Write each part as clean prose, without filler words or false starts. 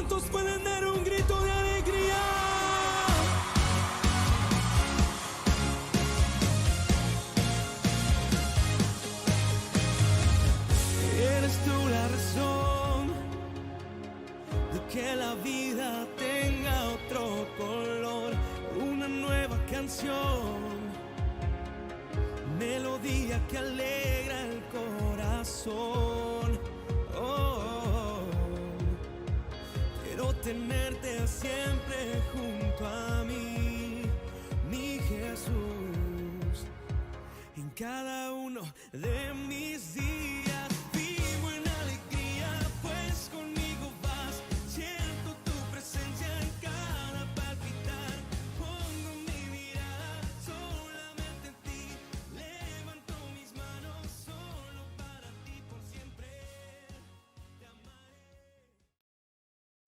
¿Cuántos pueden dar un grito de alegría? Eres tú la razón de que la vida tenga otro color, una nueva canción, melodía que alegra el corazón. Quiero tenerte siempre junto a mí, mi Jesús, en cada uno de mis días. Vivo en alegría, pues conmigo vas. Siento tu presencia en cada palpitar. Pongo mi mirada solamente en ti. Levanto mis manos solo para ti por siempre. Te amaré.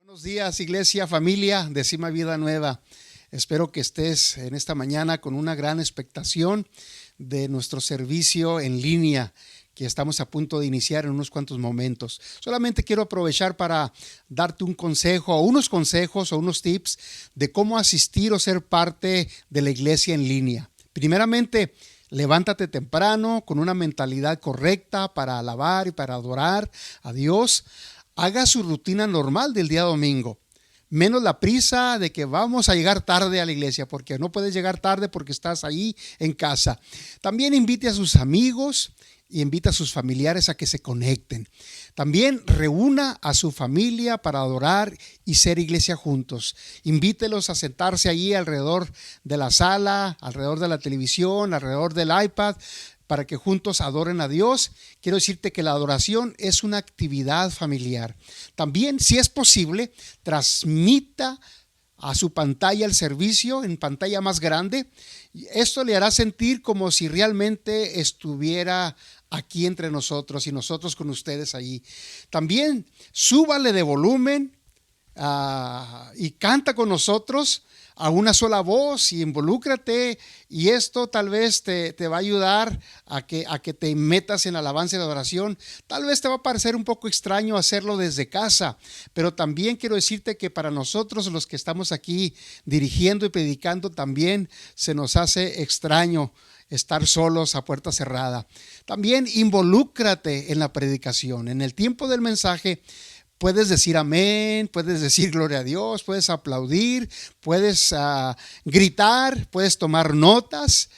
Buenos días, iglesia, familia de Cima Vida Nueva. Espero que estés en esta mañana con una gran expectación de nuestro servicio en línea que estamos a punto de iniciar en unos cuantos momentos. Solamente quiero aprovechar para darte un consejo o unos consejos o unos tips de cómo asistir o ser parte de la iglesia en línea. Primeramente, levántate temprano con una mentalidad correcta para alabar y para adorar a Dios. Haga su rutina normal del día domingo. Menos la prisa de que vamos a llegar tarde a la iglesia, porque no puedes llegar tarde porque estás ahí en casa. También invite a sus amigos y invita a sus familiares a que se conecten. También reúna a su familia para adorar y ser iglesia juntos. Invítelos a sentarse allí alrededor de la sala, alrededor de la televisión, alrededor del iPad, para que juntos adoren a Dios. Quiero decirte que la adoración es una actividad familiar. También, si es posible, transmita a su pantalla el servicio en pantalla más grande. Esto le hará sentir como si realmente estuviera aquí entre nosotros y nosotros con ustedes allí. También súbale de volumen y canta con nosotros a una sola voz y involúcrate, y esto tal vez te va a ayudar a que te metas en alabanza y adoración. Tal vez te va a parecer un poco extraño hacerlo desde casa, pero también quiero decirte que para nosotros los que estamos aquí dirigiendo y predicando también se nos hace extraño estar solos a puerta cerrada. También involúcrate en la predicación. En el tiempo del mensaje puedes decir amén, puedes decir gloria a Dios, puedes aplaudir, puedes gritar, puedes tomar notas.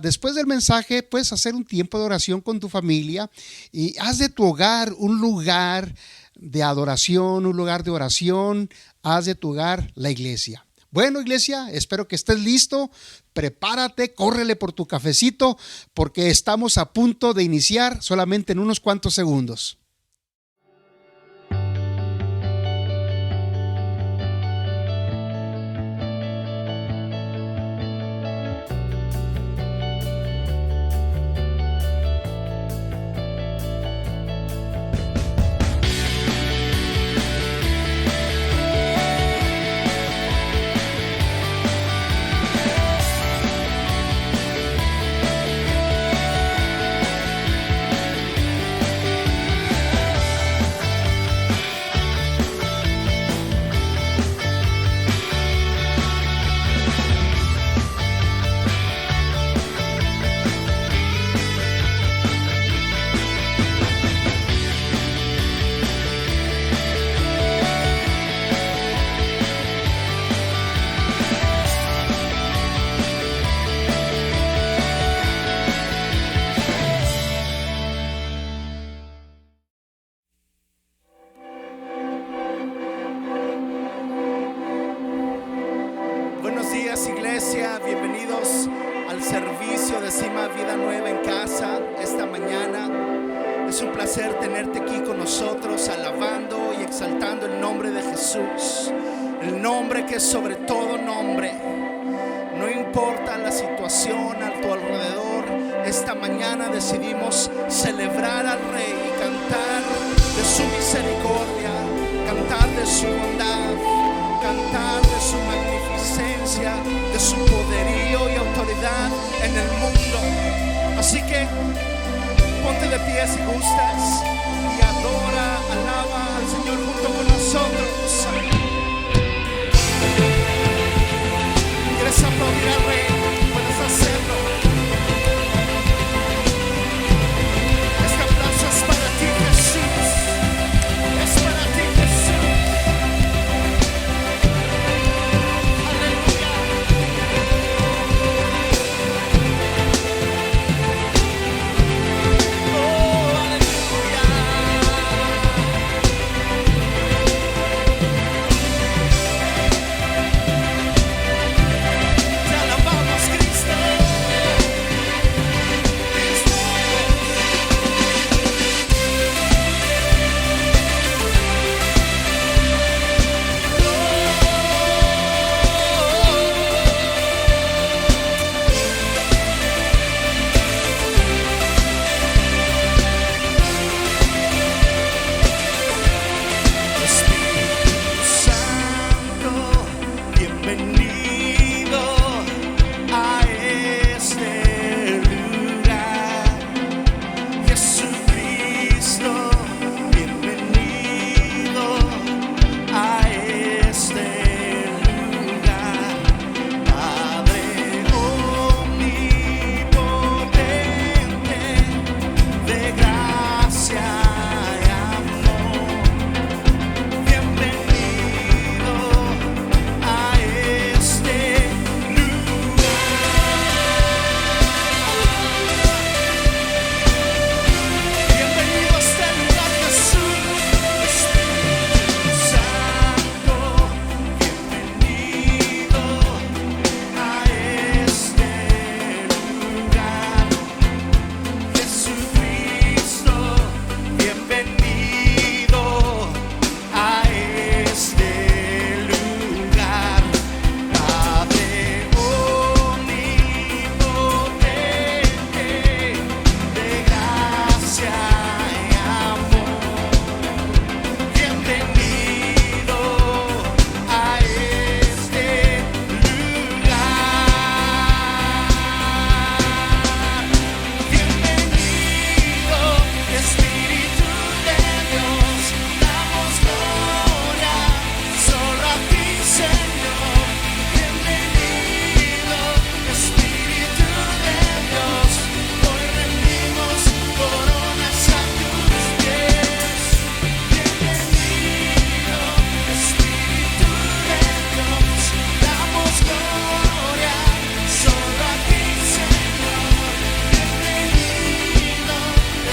Después del mensaje puedes hacer un tiempo de oración con tu familia y haz de tu hogar un lugar de adoración, un lugar de oración. Haz de tu hogar la iglesia. Bueno, iglesia, espero que estés listo. Prepárate, córrele por tu cafecito porque estamos a punto de iniciar solamente en unos cuantos segundos. Iglesia, bienvenidos al servicio de Cima Vida Nueva en casa esta mañana. Es un placer tenerte aquí con nosotros, alabando y exaltando el nombre de Jesús, el nombre que es sobre todo nombre. No importa la situación a tu alrededor, esta mañana decidimos celebrar al Rey y cantar de su misericordia, cantar de su bondad, cantar de su magnificencia, de su poderío y autoridad en el mundo. Así que ponte de pie si gustas y adora, alaba al Señor junto con nosotros. aplaudir al Rey, puedes hacerlo. Este aplauso es para ti, Jesús. Es para ti, Jesús. Aleluya. Oh, aleluya. Te alabamos, Cristo. Cristo. Espíritu Santo, bienvenido a este lugar. Jesucristo, bienvenido a este lugar. Padre omnipotente, de gracia y amor. Bienvenido a este lugar. Bienvenido a este lugar, Jesús. Espíritu Santo, bienvenido a este lugar. Jesucristo, bienvenido a este lugar. Padre omnipotente, de gracia y amor. Bienvenido a este lugar. Bienvenido, Espíritu de Dios, damos gloria solo a ti, Señor. Bienvenido, Espíritu de Dios, hoy rendimos coronas a tus pies. Bienvenido, Espíritu de Dios, damos gloria solo a ti, Señor. Bienvenido,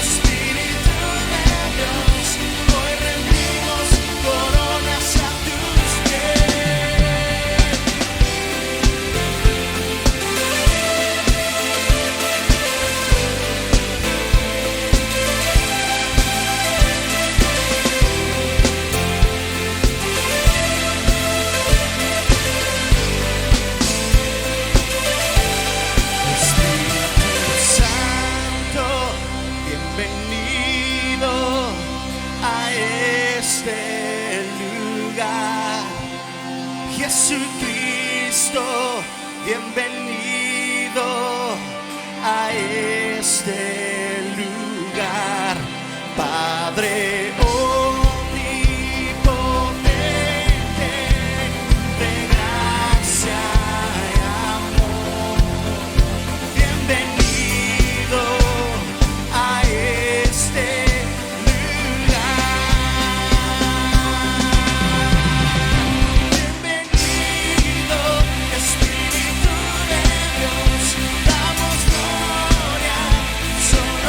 Espíritu de Dios, hoy rendimos coronas a tus pies. Espíritu Santo, bienvenido a este lugar. Jesucristo, bienvenido a este lugar. Padre omnipotente, de gracia y amor. Bienvenido a este lugar. Bienvenido, Espíritu de Dios, damos gloria solo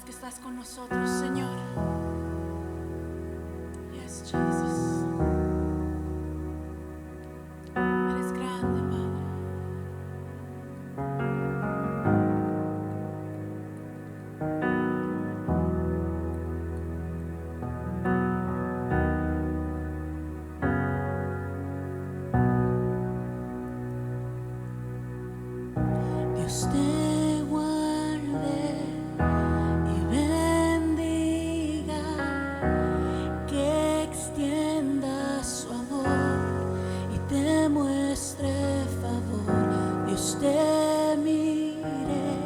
sabemos que estás con nosotros, Señor. Yes, Jesus. Eres grande, Padre. Dios te guarde y bendiga, que extienda su amor y te muestre favor. Dios te mire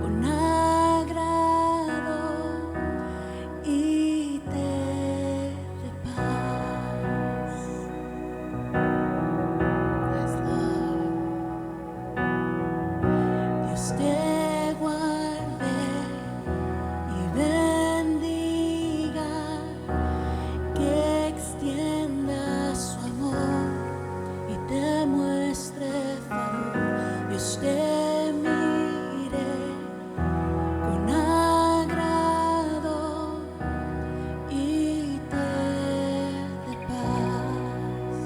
con agrado y te dé paz. Yes, Lord. Dios te guarde y bendiga, que extienda su amor y te muestre favor. Dios te mire con agrado y te dé paz.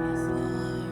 Yes, Lord.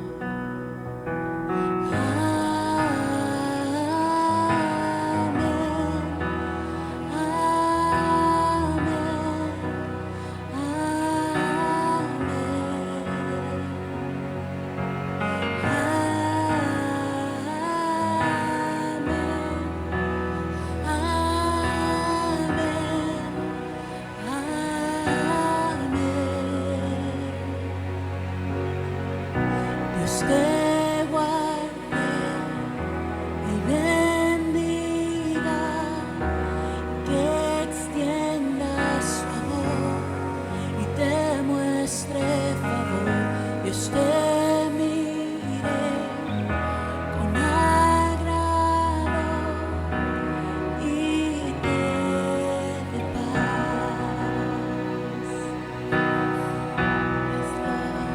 Dios te guarde y bendiga, que extienda su amor y te muestre favor. Dios te mire con agrado y te dé paz. Yes, Lord.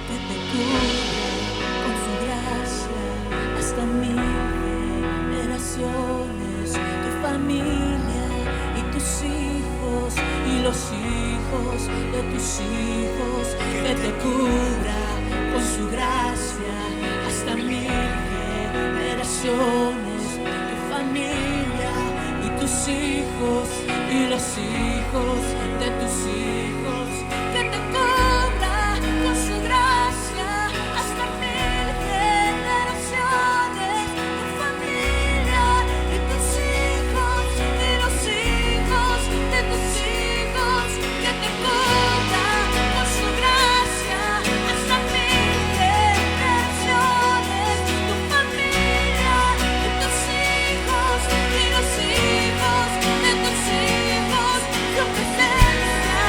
Que te cubra con su gracia hasta 1000 generaciones, tu familia y tus hijos y los hijos de tus hijos. Que te cubra con su gracia hasta 1000 generaciones, tu familia y tus hijos y los hijos de tus hijos. Que te cubra con su gracia hasta 1000 generaciones, tu familia y tus hijos y los hijos de tus hijos. Que te cubra con su gracia hasta 1000 generaciones, tu familia y tus hijos y los hijos de tus hijos. Tu presencia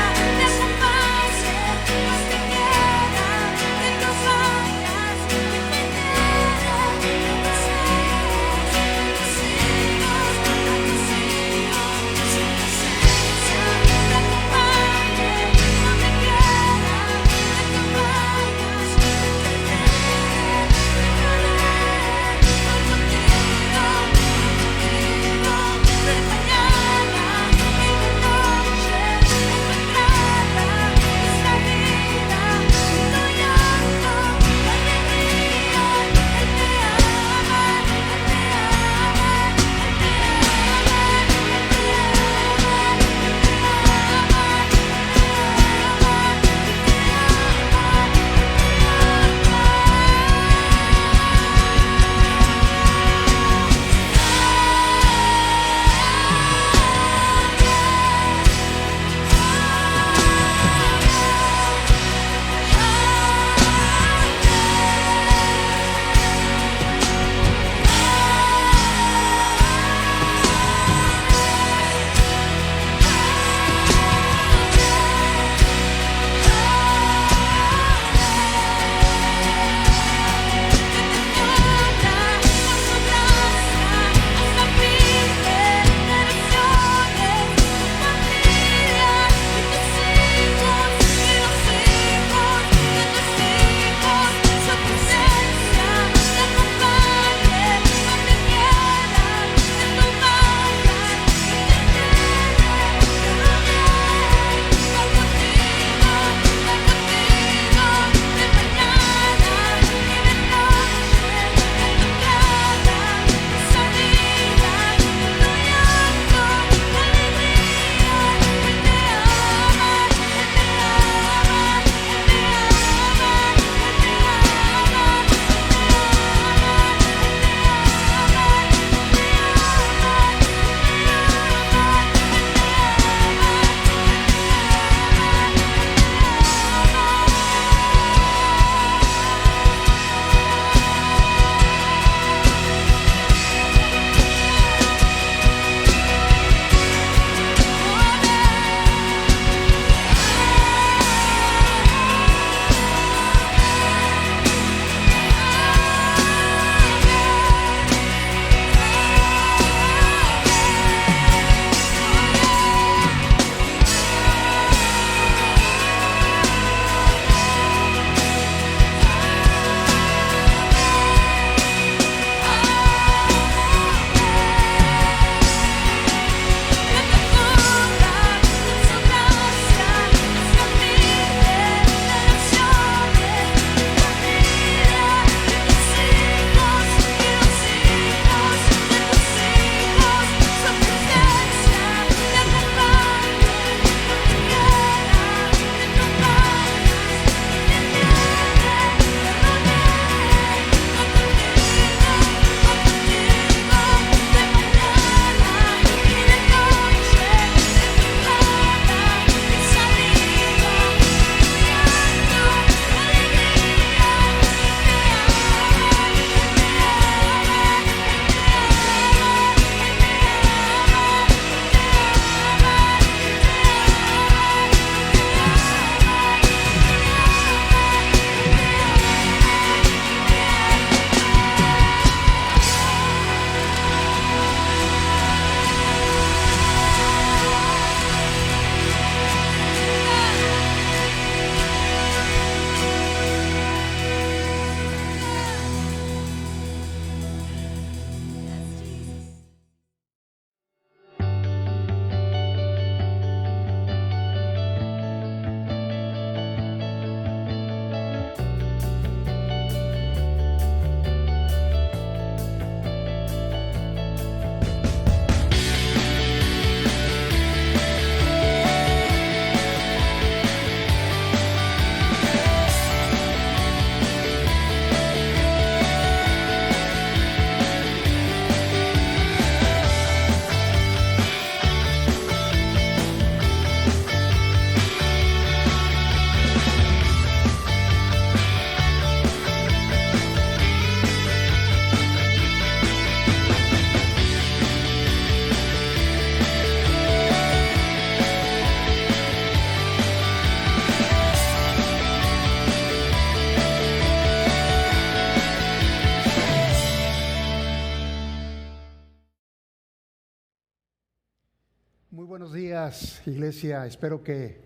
Muy buenos días, iglesia. Espero que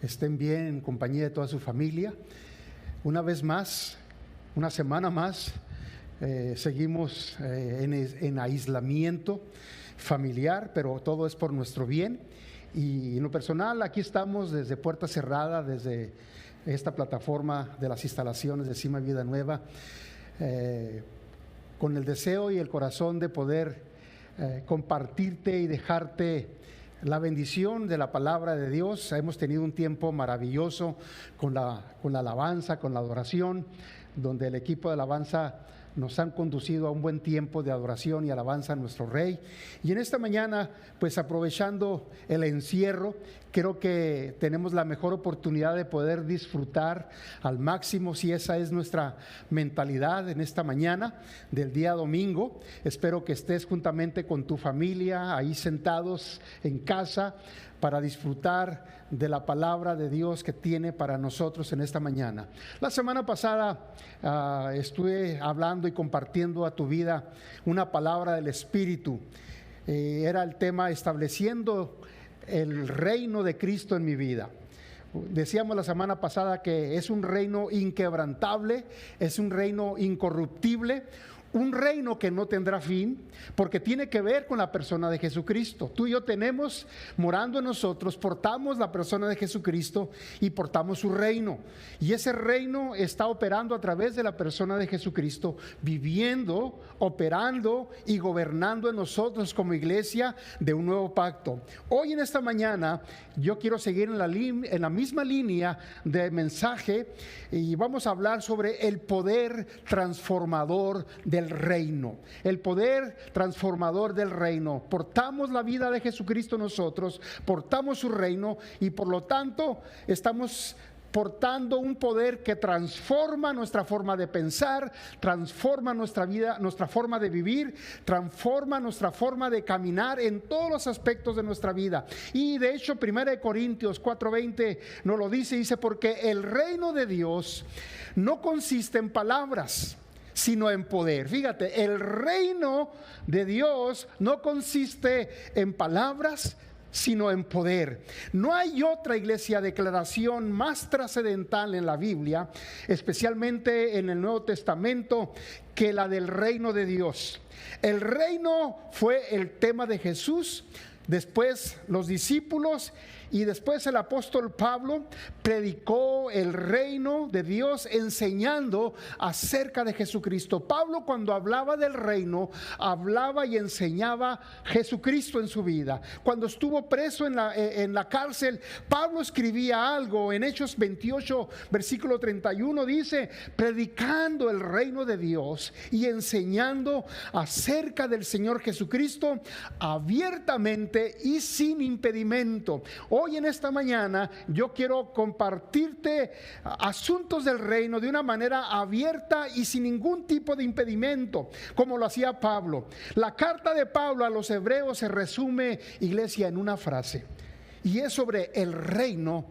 estén bien en compañía de toda su familia. Una vez más, una semana más, seguimos en aislamiento familiar, pero todo es por nuestro bien. Y en lo personal, aquí estamos desde puerta cerrada, desde esta plataforma de las instalaciones de Cima Vida Nueva, con el deseo y el corazón de poder compartirte y dejarte la bendición de la palabra de Dios. Hemos tenido un tiempo maravilloso con la alabanza, con la adoración, donde el equipo de alabanza nos han conducido a un buen tiempo de adoración y alabanza a nuestro Rey. Y en esta mañana, pues aprovechando el encierro, creo que tenemos la mejor oportunidad de poder disfrutar al máximo, si esa es nuestra mentalidad en esta mañana del día domingo. Espero que estés juntamente con tu familia ahí sentados en casa para disfrutar de la palabra de Dios que tiene para nosotros en esta mañana. La semana pasada estuve hablando y compartiendo a tu vida una palabra del Espíritu. Era el tema estableciendo el reino de Cristo en mi vida. Decíamos la semana pasada que es un reino inquebrantable, es un reino incorruptible, un reino que no tendrá fin, porque tiene que ver con la persona de Jesucristo. Tú y yo tenemos morando en nosotros, portamos la persona de Jesucristo y portamos su reino. Y ese reino está operando a través de la persona de Jesucristo, viviendo, operando y gobernando en nosotros como iglesia de un nuevo pacto. Hoy en esta mañana yo quiero seguir en la misma línea de mensaje y vamos a hablar sobre el poder transformador del reino, el poder transformador del reino. Portamos la vida de Jesucristo nosotros, portamos su reino y por lo tanto estamos portando un poder que transforma nuestra forma de pensar, transforma nuestra vida, nuestra forma de vivir, transforma nuestra forma de caminar en todos los aspectos de nuestra vida. Y de hecho 1 Corintios 4:20 nos lo dice, porque el reino de Dios no consiste en palabras, sino en poder. Fíjate, el reino de Dios no consiste en palabras, sino en poder. No hay otra, iglesia, declaración más trascendental en la Biblia, especialmente en el Nuevo Testamento, que la del reino de Dios. El reino fue el tema de Jesús, después los discípulos y después el apóstol Pablo predicó el reino de Dios enseñando acerca de Jesucristo. Pablo, cuando hablaba del reino, hablaba y enseñaba Jesucristo en su vida. Cuando estuvo preso en la cárcel, Pablo escribía algo en Hechos 28 versículo 31, dice: predicando el reino de Dios y enseñando acerca del Señor Jesucristo abiertamente y sin impedimento. Hoy en esta mañana yo quiero compartirte asuntos del reino de una manera abierta y sin ningún tipo de impedimento, como lo hacía Pablo. La carta de Pablo a los hebreos se resume, iglesia, en una frase, y es sobre el reino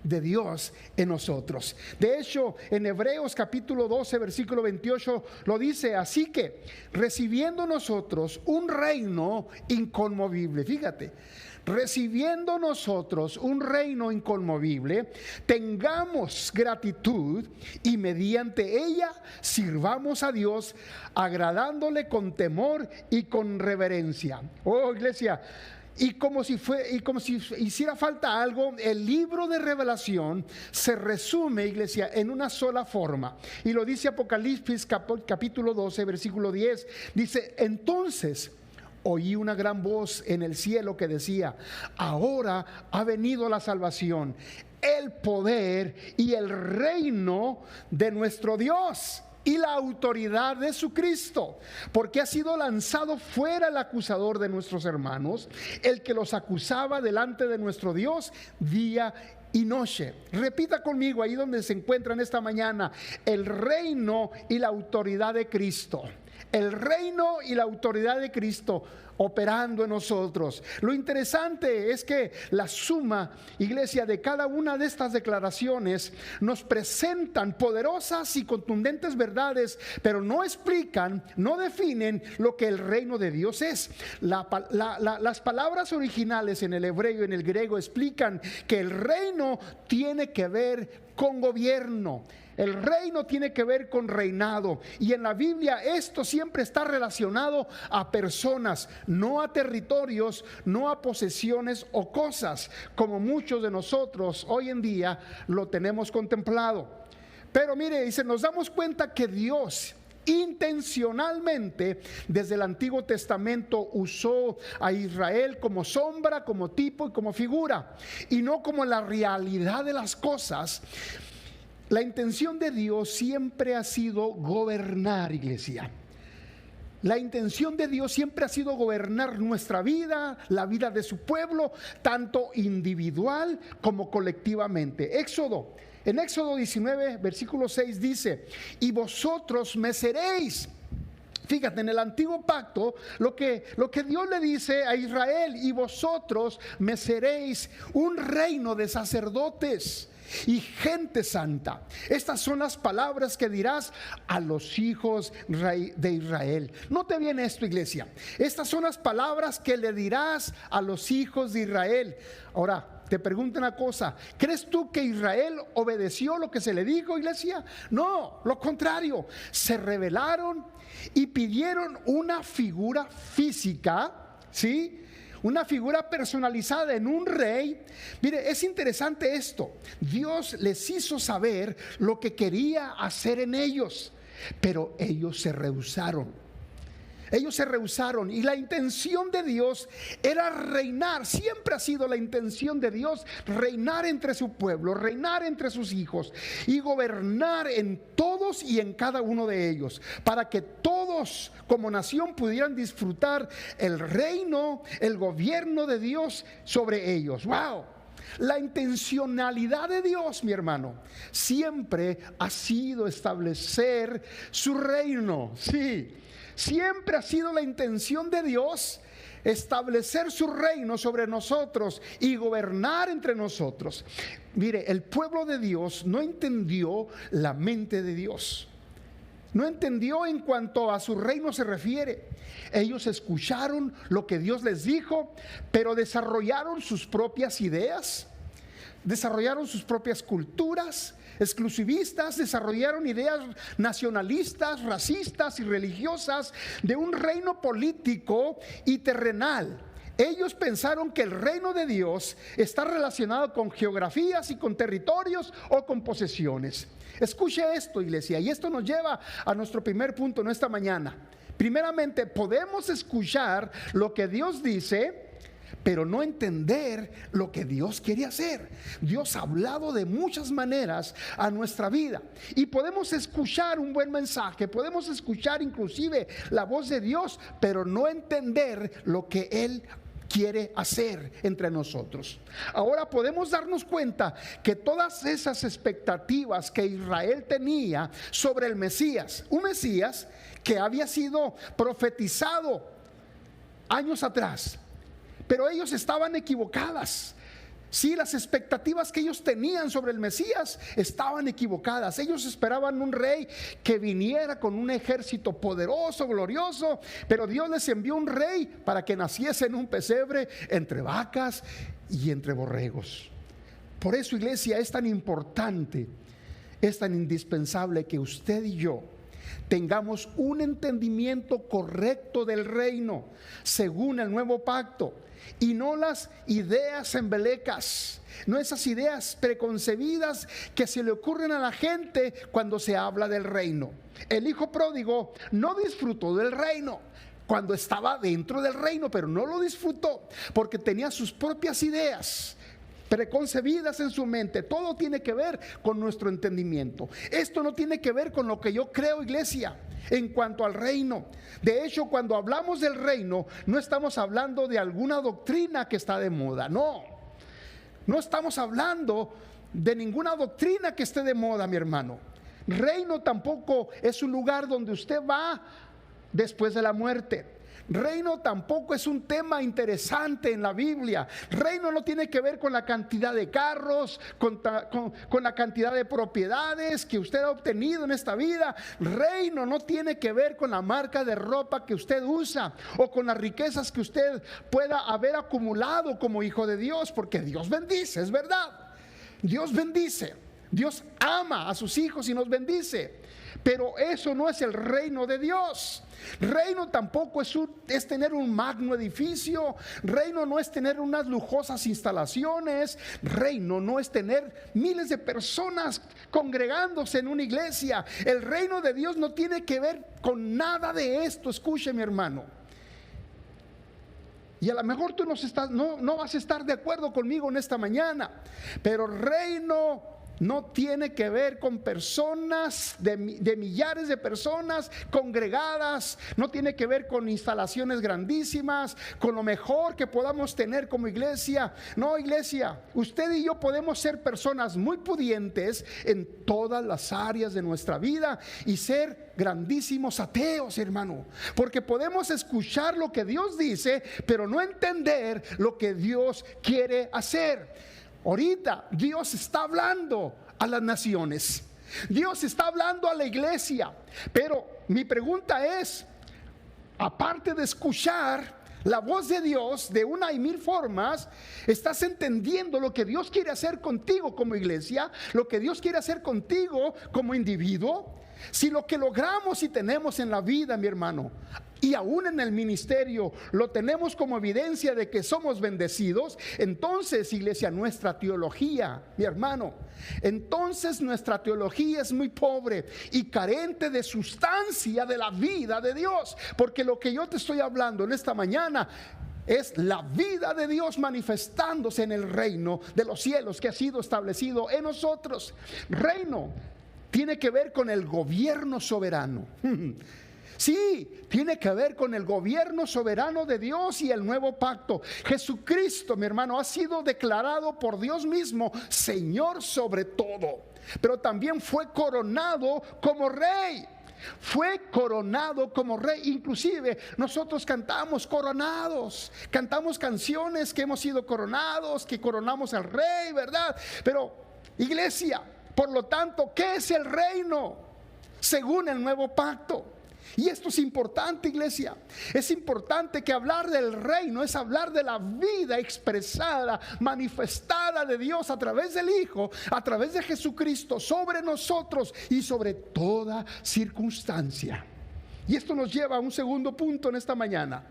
de Dios en nosotros. De hecho, en Hebreos capítulo 12 versículo 28 lo dice: así que recibiendo nosotros un reino inconmovible, fíjate, recibiendo nosotros un reino inconmovible, tengamos gratitud y mediante ella sirvamos a Dios, agradándole con temor y con reverencia. Oh, iglesia, y como si hiciera falta algo, el libro de Revelación se resume, iglesia, en una sola forma. Y lo dice Apocalipsis capítulo 12 versículo 10. Dice: entonces oí una gran voz en el cielo que decía: ahora ha venido la salvación, el poder y el reino de nuestro Dios y la autoridad de su Cristo, porque ha sido lanzado fuera el acusador de nuestros hermanos, el que los acusaba delante de nuestro Dios día y noche. Repita conmigo ahí donde se encuentran esta mañana: el reino y la autoridad de Cristo. El reino y la autoridad de Cristo. operando en nosotros. Lo interesante es que la suma, iglesia, de cada una de estas declaraciones nos presentan poderosas y contundentes verdades, pero no explican, no definen lo que el reino de Dios es. Las palabras originales en el hebreo y en el griego explican que el reino tiene que ver con gobierno. El reino tiene que ver con reinado, y en la Biblia esto siempre está relacionado a personas, no a territorios, no a posesiones o cosas, como muchos de nosotros hoy en día lo tenemos contemplado. Pero mire, dice, nos damos cuenta que Dios intencionalmente desde el Antiguo Testamento usó a Israel como sombra, como tipo y como figura, y no como la realidad de las cosas. La intención de Dios siempre ha sido gobernar, iglesia. La intención de Dios siempre ha sido gobernar nuestra vida, la vida de su pueblo, tanto individual como colectivamente. En Éxodo 19, versículo 6 dice: y vosotros me seréis. Fíjate, en el antiguo pacto, lo que Dios le dice a Israel: y vosotros me seréis un reino de sacerdotes y gente santa. Estas son las palabras que dirás a los hijos de Israel. Note bien esto, iglesia. Estas son las palabras que le dirás a los hijos de Israel. Ahora, te pregunto una cosa: ¿crees tú que Israel obedeció lo que se le dijo, iglesia? No, lo contrario. Se rebelaron y pidieron una figura física, ¿sí? Una figura personalizada en un rey. Mire, es interesante esto. Dios les hizo saber lo que quería hacer en ellos, pero ellos se rehusaron. Ellos se rehusaron, y la intención de Dios era reinar. Siempre ha sido la intención de Dios reinar entre su pueblo, reinar entre sus hijos y gobernar en todos y en cada uno de ellos, para que todos como nación pudieran disfrutar el reino, el gobierno de Dios sobre ellos. ¡Wow! La intencionalidad de Dios, mi hermano, siempre ha sido establecer su reino. Sí, siempre ha sido la intención de Dios establecer su reino sobre nosotros y gobernar entre nosotros. Mire, el pueblo de Dios no entendió la mente de Dios. No entendió en cuanto a su reino se refiere. Ellos escucharon lo que Dios les dijo, pero desarrollaron sus propias ideas, desarrollaron sus propias culturas exclusivistas, desarrollaron ideas nacionalistas, racistas y religiosas de un reino político y terrenal. Ellos pensaron que el reino de Dios está relacionado con geografías y con territorios o con posesiones. Escuche esto, iglesia, y esto nos lleva a nuestro primer punto en esta mañana. Primeramente, podemos escuchar lo que Dios dice, pero no entender lo que Dios quiere hacer. Dios ha hablado de muchas maneras a nuestra vida, y podemos escuchar un buen mensaje, podemos escuchar inclusive la voz de Dios, pero no entender lo que Él quiere hacer entre nosotros. Ahora podemos darnos cuenta que todas esas expectativas que Israel tenía sobre el Mesías, un Mesías que había sido profetizado años atrás, pero ellos estaban equivocadas. Sí, las expectativas que ellos tenían sobre el Mesías estaban equivocadas. Ellos esperaban un rey que viniera con un ejército poderoso, glorioso, pero Dios les envió un rey para que naciese en un pesebre entre vacas y entre borregos. Por eso, iglesia, es tan importante, es tan indispensable que usted y yo tengamos un entendimiento correcto del reino según el nuevo pacto, y no las ideas embelecas, no esas ideas preconcebidas que se le ocurren a la gente cuando se habla del reino. El hijo pródigo no disfrutó del reino cuando estaba dentro del reino, pero no lo disfrutó porque tenía sus propias ideas preconcebidas en su mente. Todo tiene que ver con nuestro entendimiento. Esto no tiene que ver con lo que yo creo, iglesia, en cuanto al reino. De hecho, cuando hablamos del reino, no estamos hablando de alguna doctrina que está de moda. No estamos hablando de ninguna doctrina que esté de moda, mi hermano. Reino tampoco es un lugar donde usted va después de la muerte. Reino tampoco es un tema interesante en la Biblia. Reino no tiene que ver con la cantidad de carros, con la cantidad de propiedades que usted ha obtenido en esta vida. Reino no tiene que ver con la marca de ropa que usted usa o con las riquezas que usted pueda haber acumulado como hijo de Dios, porque Dios bendice, es verdad. Dios bendice, Dios ama a sus hijos y nos bendice. Pero eso no es el reino de Dios. Reino tampoco es tener un magno edificio. Reino no es tener unas lujosas instalaciones. Reino no es tener miles de personas congregándose en una iglesia. El reino de Dios no tiene que ver con nada de esto. Escuche, mi hermano. Y a lo mejor tú no vas a estar de acuerdo conmigo en esta mañana, pero reino no tiene que ver con personas, de millares de personas congregadas. No tiene que ver con instalaciones grandísimas, con lo mejor que podamos tener como iglesia. No, iglesia, usted y yo podemos ser personas muy pudientes en todas las áreas de nuestra vida y ser grandísimos ateos, hermano, porque podemos escuchar lo que Dios dice, pero no entender lo que Dios quiere hacer. Ahorita Dios está hablando a las naciones, Dios está hablando a la iglesia, pero mi pregunta es, aparte de escuchar la voz de Dios de una y mil formas, ¿estás entendiendo lo que Dios quiere hacer contigo como iglesia? ¿Lo que Dios quiere hacer contigo como individuo? Si lo que logramos y tenemos en la vida, mi hermano, y aún en el ministerio, lo tenemos como evidencia de que somos bendecidos, entonces, iglesia, nuestra teología, mi hermano, entonces nuestra teología es muy pobre y carente de sustancia de la vida de Dios, porque lo que yo te estoy hablando en esta mañana es la vida de Dios manifestándose en el reino de los cielos que ha sido establecido en nosotros. Reino tiene que ver con el gobierno soberano. Sí, tiene que ver con el gobierno soberano de Dios y el nuevo pacto. Jesucristo, mi hermano, ha sido declarado por Dios mismo Señor sobre todo, pero también fue coronado como rey. Fue coronado como rey. Inclusive nosotros cantamos coronados, cantamos canciones que hemos sido coronados, que coronamos al rey, ¿verdad? Pero, iglesia, por lo tanto, ¿qué es el reino según el nuevo pacto? Y esto es importante, iglesia. Es importante que hablar del reino es hablar de la vida expresada, manifestada de Dios a través del Hijo, a través de Jesucristo, sobre nosotros y sobre toda circunstancia. Y esto nos lleva a un segundo punto en esta mañana.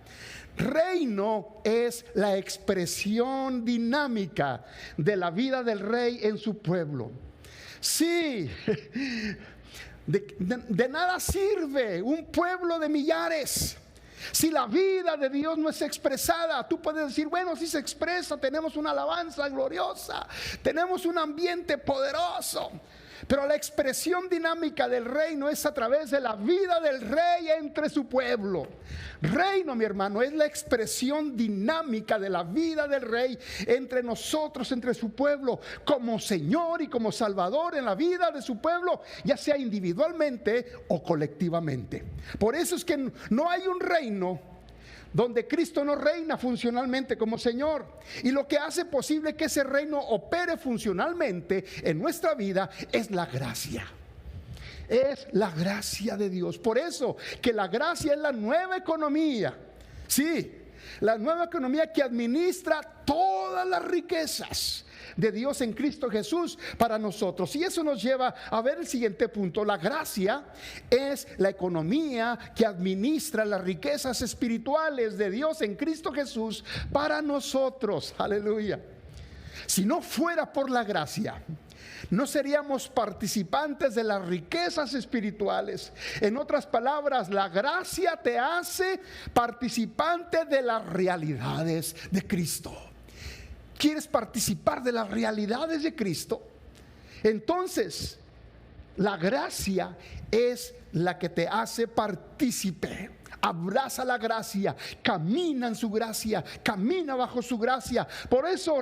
Reino es la expresión dinámica de la vida del rey en su pueblo. Sí. De nada sirve un pueblo de millares si la vida de Dios no es expresada. Tú puedes decir, bueno, si se expresa, tenemos una alabanza gloriosa, tenemos un ambiente poderoso, pero la expresión dinámica del reino es a través de la vida del rey entre su pueblo. Reino, mi hermano, es la expresión dinámica de la vida del rey entre nosotros, entre su pueblo, como Señor y como Salvador en la vida de su pueblo, ya sea individualmente o colectivamente. Por eso es que no hay un reino donde Cristo no reina funcionalmente como Señor. Y lo que hace posible que ese reino opere funcionalmente en nuestra vida es la gracia. Es la gracia de Dios. Por eso que la gracia es la nueva economía. Sí, la nueva economía que administra todas las riquezas de Dios en Cristo Jesús para nosotros. Y eso nos lleva a ver el siguiente punto. La gracia es la economía que administra las riquezas espirituales de Dios en Cristo Jesús para nosotros. Aleluya. Si no fuera por la gracia, no seríamos participantes de las riquezas espirituales. En otras palabras, la gracia te hace participante de las realidades de Cristo. ¿Quieres participar de las realidades de Cristo? Entonces, la gracia es la que te hace partícipe. abraza la gracia, camina en su gracia, camina bajo su gracia. Por eso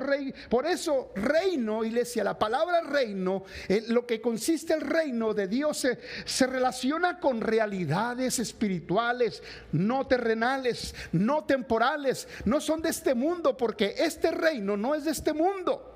reino, iglesia, la palabra reino, lo que consiste el reino de Dios se relaciona con realidades espirituales, no terrenales, no temporales, no son de este mundo, porque este reino no es de este mundo.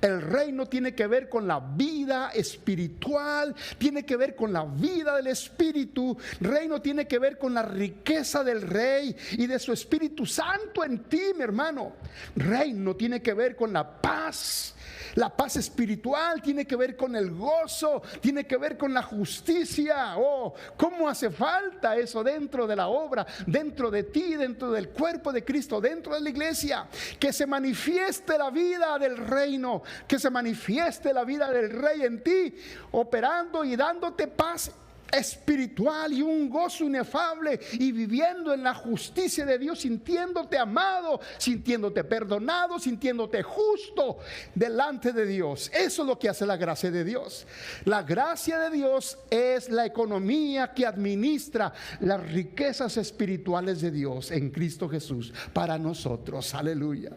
El reino tiene que ver con la vida espiritual, tiene que ver con la vida del Espíritu. Reino tiene que ver con la riqueza del Rey y de su Espíritu Santo en ti, mi hermano. Reino tiene que ver con la paz. La paz espiritual tiene que ver con el gozo, tiene que ver con la justicia. Oh, cómo hace falta eso dentro de la obra, dentro de ti, dentro del cuerpo de Cristo, dentro de la iglesia. Que se manifieste la vida del reino, que se manifieste la vida del Rey en ti, operando y dándote paz espiritual y un gozo inefable, y viviendo en la justicia de Dios, sintiéndote amado, sintiéndote perdonado, sintiéndote justo delante de Dios. Eso es lo que hace la gracia de Dios. La gracia de Dios es la economía que administra las riquezas espirituales de Dios en Cristo Jesús para nosotros. Aleluya.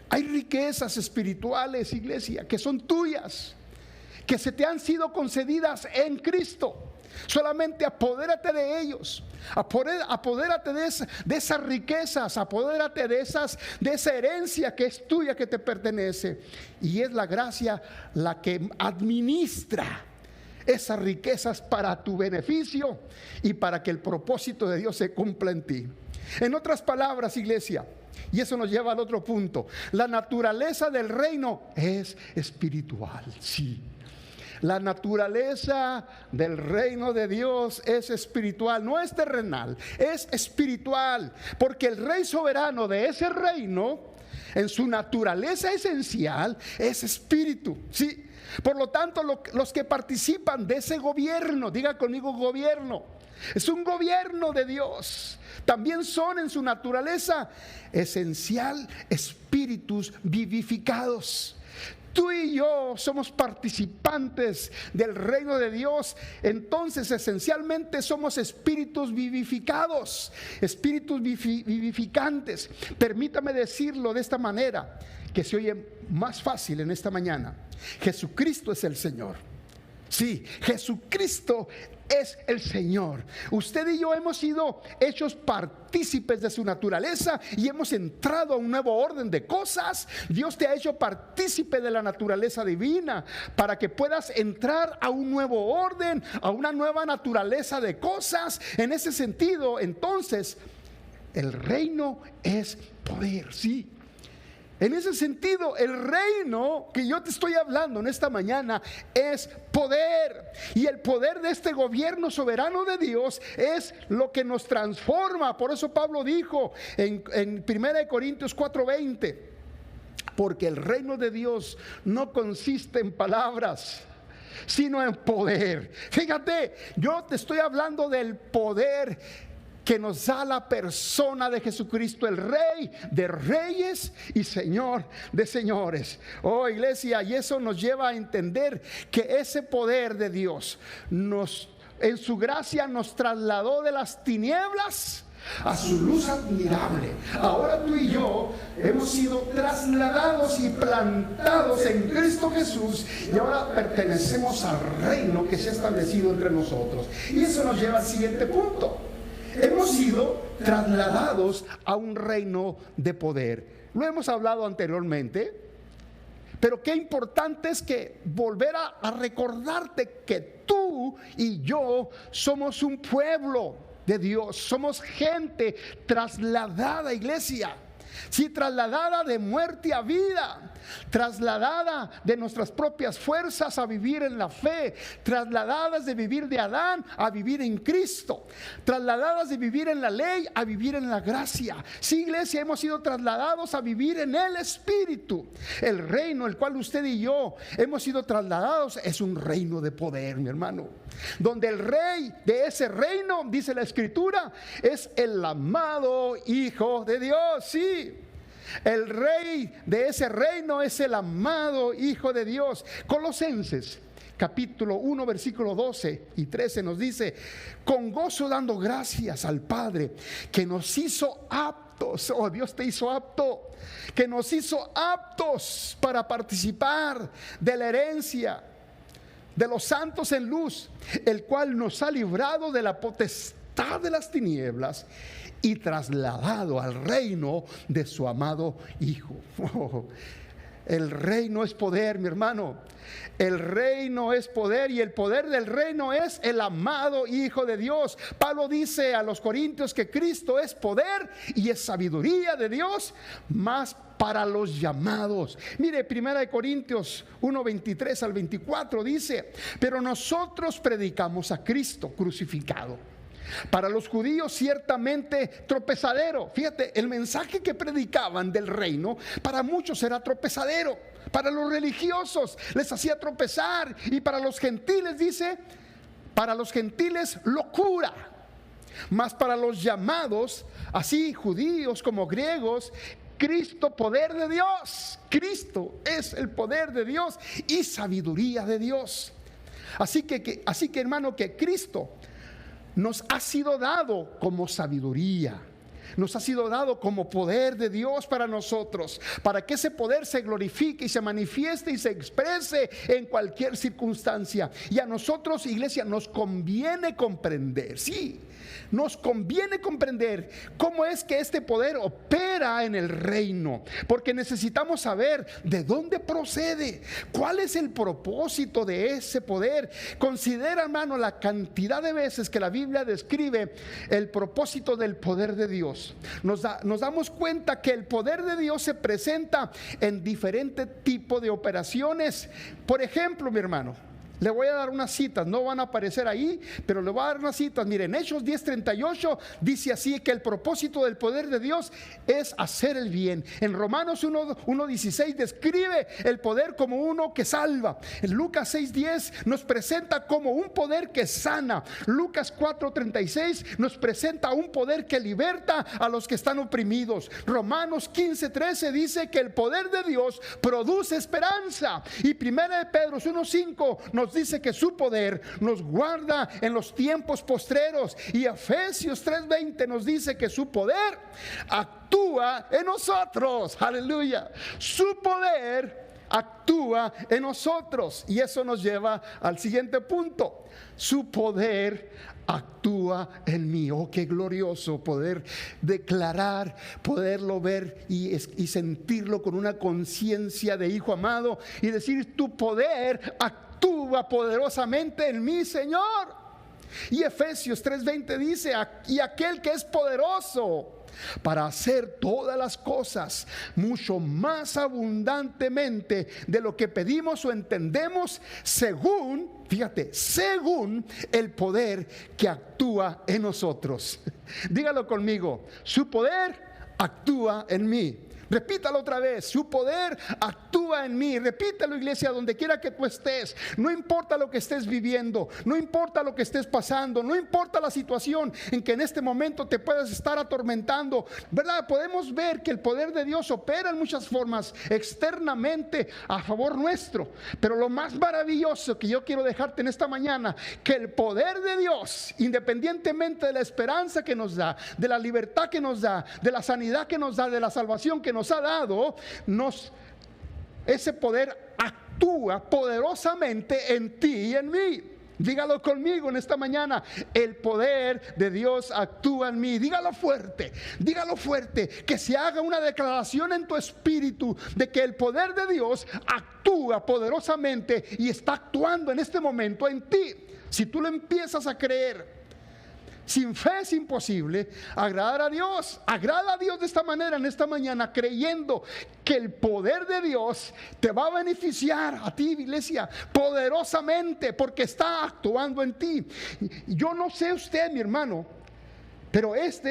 Hay riquezas espirituales, iglesia, que son tuyas, que se te han sido concedidas en Cristo. Solamente apodérate de ellos, apodérate de esas riquezas, apodérate de esa herencia que es tuya, que te pertenece. Y es la gracia la que administra esas riquezas para tu beneficio y para que el propósito de Dios se cumpla en ti. En otras palabras, iglesia, y eso nos lleva al otro punto, la naturaleza del reino es espiritual, sí. La naturaleza del reino de Dios es espiritual, no es terrenal, es espiritual, porque el Rey soberano de ese reino, en su naturaleza esencial, es espíritu, ¿sí? Por lo tanto, los que participan de ese gobierno, diga conmigo gobierno, es un gobierno de Dios. También son en su naturaleza esencial espíritus vivificados. Tú y yo somos participantes del reino de Dios. Entonces esencialmente somos espíritus vivificados, espíritus vivificantes. Permítame decirlo de esta manera, que se oye más fácil en esta mañana. Jesucristo es el Señor. Sí, Jesucristo es el Señor. Usted y yo hemos sido hechos partícipes de su naturaleza y hemos entrado a un nuevo orden de cosas. Dios te ha hecho partícipe de la naturaleza divina para que puedas entrar a un nuevo orden, a una nueva naturaleza de cosas. En ese sentido, entonces, el reino es poder, sí. En ese sentido, el reino que yo te estoy hablando en esta mañana es poder. Y el poder de este gobierno soberano de Dios es lo que nos transforma. Por eso Pablo dijo en 1 Corintios 4:20, porque el reino de Dios no consiste en palabras, sino en poder. Fíjate, yo te estoy hablando del poder que nos da la persona de Jesucristo, el Rey de reyes y Señor de señores. Oh, iglesia, y eso nos lleva a entender que ese poder de Dios en su gracia nos trasladó de las tinieblas a su luz admirable. Ahora tú y yo hemos sido trasladados y plantados en Cristo Jesús, y ahora pertenecemos al reino que se ha establecido entre nosotros. Y eso nos lleva al siguiente punto. Hemos sido trasladados a un reino de poder. Lo hemos hablado anteriormente, pero qué importante es que volver a recordarte que tú y yo somos un pueblo de Dios, somos gente trasladada, iglesia. Sí, trasladada de muerte a vida, trasladada de nuestras propias fuerzas a vivir en la fe, trasladadas de vivir de Adán a vivir en Cristo, trasladadas de vivir en la ley a vivir en la gracia. Sí, iglesia, hemos sido trasladados a vivir en el Espíritu. El reino el cual usted y yo hemos sido trasladados es un reino de poder, mi hermano, donde el rey de ese reino, dice la Escritura, es el amado Hijo de Dios. Sí, el rey de ese reino es el amado Hijo de Dios. Colosenses capítulo 1, versículo 12 y 13 nos dice: con gozo dando gracias al Padre que nos hizo aptos, oh, Dios te hizo apto, que nos hizo aptos para participar de la herencia de los santos en luz, el cual nos ha librado de la potestad de las tinieblas y trasladado al reino de su amado Hijo. Oh, el reino es poder, mi hermano. El reino es poder, y el poder del reino es el amado Hijo de Dios. Pablo dice a los Corintios que Cristo es poder y es sabiduría de Dios, más para los llamados. Mire, 1 Corintios 1, 23 al 24 dice: pero nosotros predicamos a Cristo crucificado. Para los judíos ciertamente tropezadero. Fíjate, el mensaje que predicaban del reino para muchos era tropezadero. Para los religiosos les hacía tropezar, y para los gentiles, dice, para los gentiles locura. Mas para los llamados, así judíos como griegos, Cristo, poder de Dios. Cristo es el poder de Dios y sabiduría de Dios. Así que hermano, que Cristo nos ha sido dado como sabiduría, nos ha sido dado como poder de Dios para nosotros, para que ese poder se glorifique y se manifieste y se exprese en cualquier circunstancia. Y a nosotros, iglesia, nos conviene comprender, sí, nos conviene comprender cómo es que este poder opera en el reino, porque necesitamos saber de dónde procede, cuál es el propósito de ese poder. Considera, hermano, la cantidad de veces que la Biblia describe el propósito del poder de Dios. Nos damos cuenta que el poder de Dios se presenta en diferente tipo de operaciones. Por ejemplo, mi hermano, le voy a dar unas citas, no van a aparecer ahí, pero le voy a dar unas citas. Miren, Hechos 10:38 dice así, que el propósito del poder de Dios es hacer el bien. En Romanos 1:16 describe el poder como uno que salva. En Lucas 6:10 nos presenta como un poder que sana. Lucas 4:36 nos presenta un poder que liberta a los que están oprimidos. Romanos 15:13 dice que el poder de Dios produce esperanza. Y 1 de Pedro 1:5 nos dice que su poder nos guarda en los tiempos postreros. Y Efesios 3:20 nos dice que su poder actúa en nosotros. Aleluya. Su poder actúa en nosotros. Y eso nos lleva al siguiente punto: su poder actúa en mí. Oh, qué glorioso poder declarar, poderlo ver y sentirlo con una conciencia de hijo amado y decir: tu poder actúa poderosamente en mí, Señor. Y Efesios 3:20 dice: y aquel que es poderoso para hacer todas las cosas mucho más abundantemente de lo que pedimos o entendemos, según, fíjate, según el poder que actúa en nosotros. Dígalo conmigo: su poder actúa en mí. Repítalo otra vez: su poder actúa en mí. Repítalo, iglesia, donde quiera que tú estés. No importa lo que estés viviendo, no importa lo que estés pasando, no importa la situación en que en este momento te puedas estar atormentando, ¿verdad? Podemos ver que el poder de Dios opera en muchas formas externamente a favor nuestro. Pero lo más maravilloso que yo quiero dejarte en esta mañana, que el poder de Dios, independientemente de la esperanza que nos da, de la libertad que nos da, de la sanidad que nos da, de la salvación que nos ha dado, ese poder actúa poderosamente en ti y en mí. Dígalo conmigo en esta mañana: el poder de Dios actúa en mí. Dígalo fuerte, que se haga una declaración en tu espíritu de que el poder de Dios actúa poderosamente y está actuando en este momento en ti. Si tú lo empiezas a creer, sin fe es imposible agradar a Dios. Agrada a Dios de esta manera en esta mañana, creyendo que el poder de Dios te va a beneficiar a ti, iglesia, poderosamente, porque está actuando en ti. Yo no sé usted, mi hermano, pero esto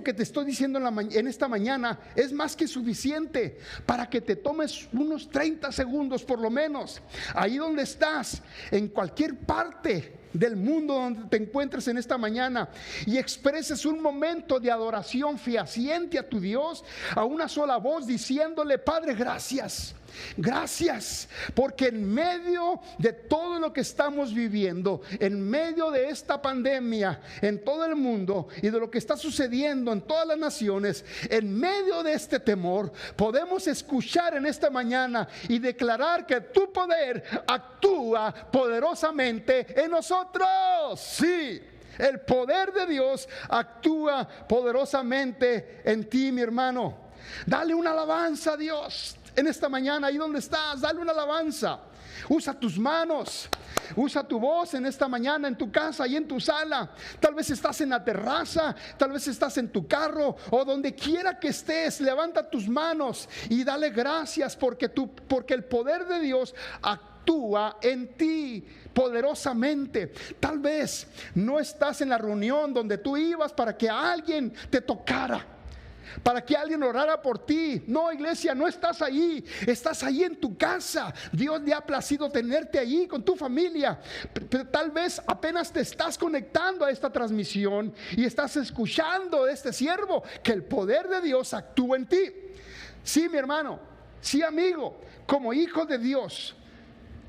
que te estoy diciendo en esta mañana es más que suficiente para que te tomes unos 30 segundos por lo menos, ahí donde estás, en cualquier parte del mundo donde te encuentres en esta mañana, y expreses un momento de adoración fehaciente a tu Dios, a una sola voz, diciéndole: Padre, gracias. Gracias, porque en medio de todo lo que estamos viviendo, en medio de esta pandemia en todo el mundo y de lo que está sucediendo en todas las naciones, en medio de este temor, podemos escuchar en esta mañana y declarar que tu poder actúa poderosamente en nosotros. Sí, el poder de Dios actúa poderosamente en ti, mi hermano. Dale una alabanza a Dios en esta mañana, ahí donde estás, dale una alabanza. Usa tus manos, usa tu voz en esta mañana, en tu casa y en tu sala. Tal vez estás en la terraza, tal vez estás en tu carro o donde quiera que estés. Levanta tus manos y dale gracias porque el poder de Dios actúa en ti poderosamente. Tal vez no estás en la reunión donde tú ibas para que alguien te tocara, para que alguien orara por ti. No, iglesia, no estás ahí. Estás ahí en tu casa. Dios le ha placido tenerte ahí con tu familia. Pero tal vez apenas te estás conectando a esta transmisión y estás escuchando de este siervo que el poder de Dios actúa en ti. Sí, mi hermano, sí, amigo, como hijo de Dios,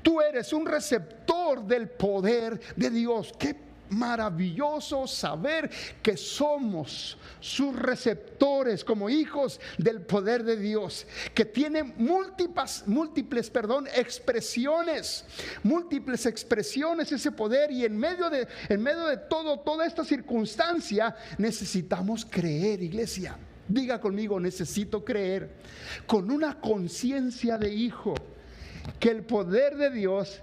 tú eres un receptor del poder de Dios. Qué maravilloso saber que somos sus receptores como hijos del poder de Dios, que tiene múltiples expresiones ese poder. Y en medio de toda esta circunstancia necesitamos creer, iglesia. Diga conmigo, necesito creer con una conciencia de hijo que el poder de Dios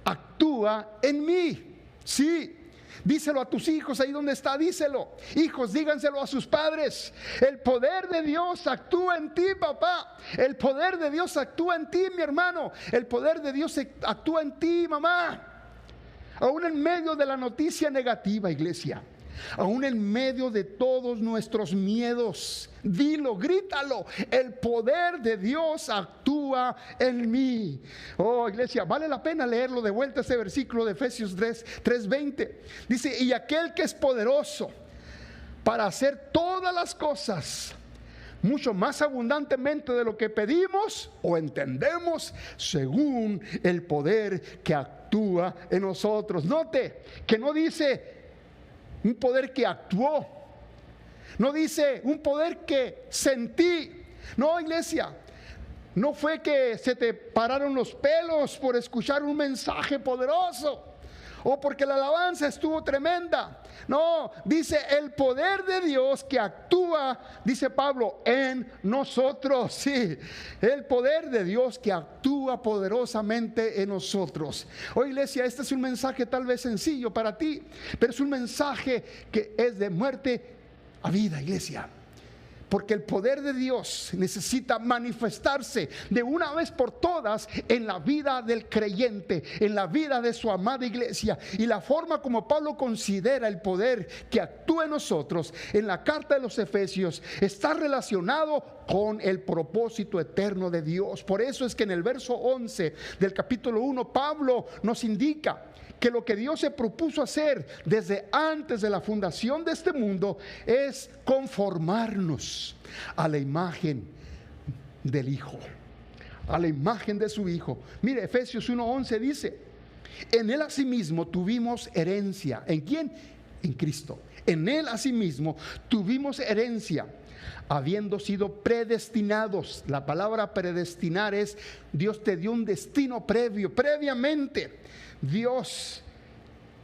actúa en mí. Sí, díselo a tus hijos ahí donde está, díselo. Hijos, díganselo a sus padres. El poder de Dios actúa en ti, papá. El poder de Dios actúa en ti, mi hermano. El poder de Dios actúa en ti, mamá. Aún en medio de la noticia negativa, iglesia, aún en medio de todos nuestros miedos, dilo, grítalo: el poder de Dios actúa en mí. Oh, iglesia, vale la pena leerlo de vuelta, ese versículo de Efesios 3:20. Dice: y aquel que es poderoso para hacer todas las cosas mucho más abundantemente de lo que pedimos o entendemos, según el poder que actúa en nosotros. Note que no dice un poder que actuó, no dice un poder que sentí. No, iglesia, no fue que se te pararon los pelos por escuchar un mensaje poderoso o porque la alabanza estuvo tremenda. No, dice el poder de Dios que actúa, dice Pablo, en nosotros. Sí, el poder de Dios que actúa poderosamente en nosotros. Oh, iglesia, este es un mensaje tal vez sencillo para ti, pero es un mensaje que es de muerte a vida, iglesia. Porque el poder de Dios necesita manifestarse de una vez por todas en la vida del creyente, en la vida de su amada iglesia. Y la forma como Pablo considera el poder que actúa en nosotros en la carta de los Efesios está relacionado con el propósito eterno de Dios. Por eso es que en el verso 11 del capítulo 1 Pablo nos indica que lo que Dios se propuso hacer desde antes de la fundación de este mundo es conformarnos a la imagen del Hijo, a la imagen de su Hijo. Mire, Efesios 1:11 dice: en Él asimismo tuvimos herencia. ¿En quién? En Cristo. En Él asimismo tuvimos herencia, habiendo sido predestinados. La palabra predestinar es: Dios te dio un destino previo, previamente Dios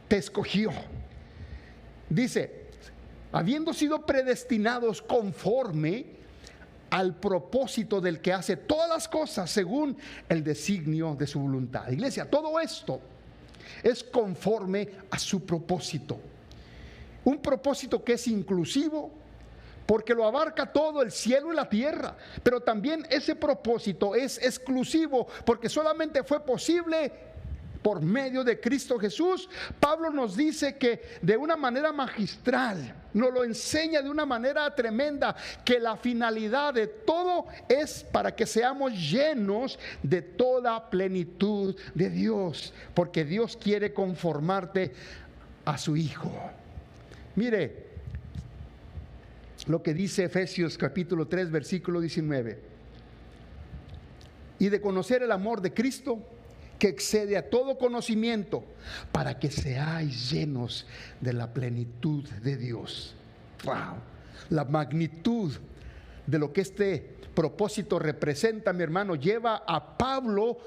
te escogió. Dice: habiendo sido predestinados conforme al propósito del que hace todas las cosas según el designio de su voluntad. Iglesia, todo esto es conforme a su propósito. Un propósito que es inclusivo, porque lo abarca todo, el cielo y la tierra. Pero también ese propósito es exclusivo, porque solamente fue posible por medio de Cristo Jesús. Pablo nos dice que de una manera magistral, nos lo enseña de una manera tremenda, que la finalidad de todo es para que seamos llenos de toda plenitud de Dios, porque Dios quiere conformarte a su Hijo. Mire lo que dice Efesios capítulo 3 versículo 19. y de conocer el amor de Cristo, que excede a todo conocimiento, para que seáis llenos de la plenitud de Dios. ¡Wow! La magnitud de lo que este propósito representa, mi hermano, lleva a Pablo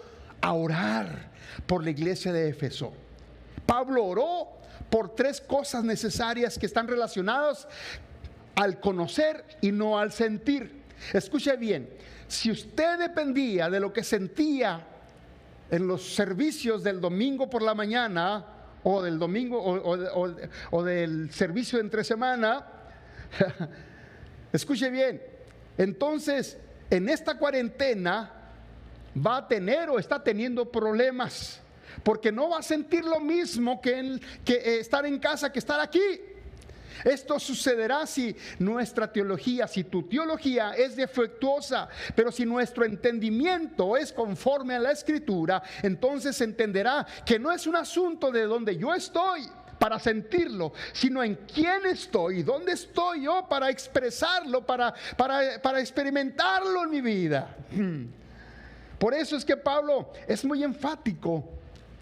a orar por la iglesia de Éfeso. Pablo oró por 3 cosas necesarias que están relacionadas al conocer y no al sentir. Escuche bien, si usted dependía de lo que sentía en los servicios del domingo por la mañana, o del domingo o del servicio de entre semana, escuche bien, entonces en esta cuarentena va a tener o está teniendo problemas, porque no va a sentir lo mismo que estar en casa que estar aquí. Esto sucederá si nuestra teología, si tu teología es defectuosa, pero si nuestro entendimiento es conforme a la Escritura, entonces entenderá que no es un asunto de donde yo estoy para sentirlo, sino en quién estoy, dónde estoy yo para expresarlo, para experimentarlo en mi vida. Por eso es que Pablo es muy enfático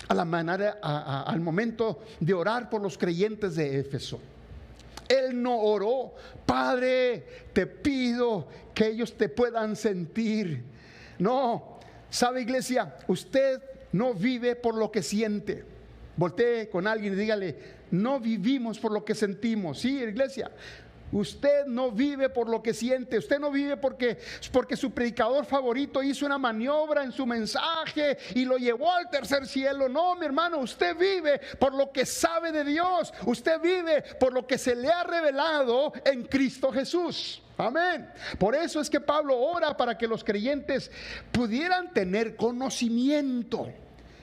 al momento de orar por los creyentes de Éfeso. Él no oró: Padre, te pido que ellos te puedan sentir. No, sabe, iglesia, usted no vive por lo que siente. Voltee con alguien y dígale: no vivimos por lo que sentimos. Sí, iglesia, usted no vive por lo que siente. Usted no vive porque su predicador favorito hizo una maniobra en su mensaje y lo llevó al tercer cielo. No, mi hermano, usted vive por lo que sabe de Dios. Usted vive por lo que se le ha revelado en Cristo Jesús. Amén. Por eso es que Pablo ora para que los creyentes pudieran tener conocimiento.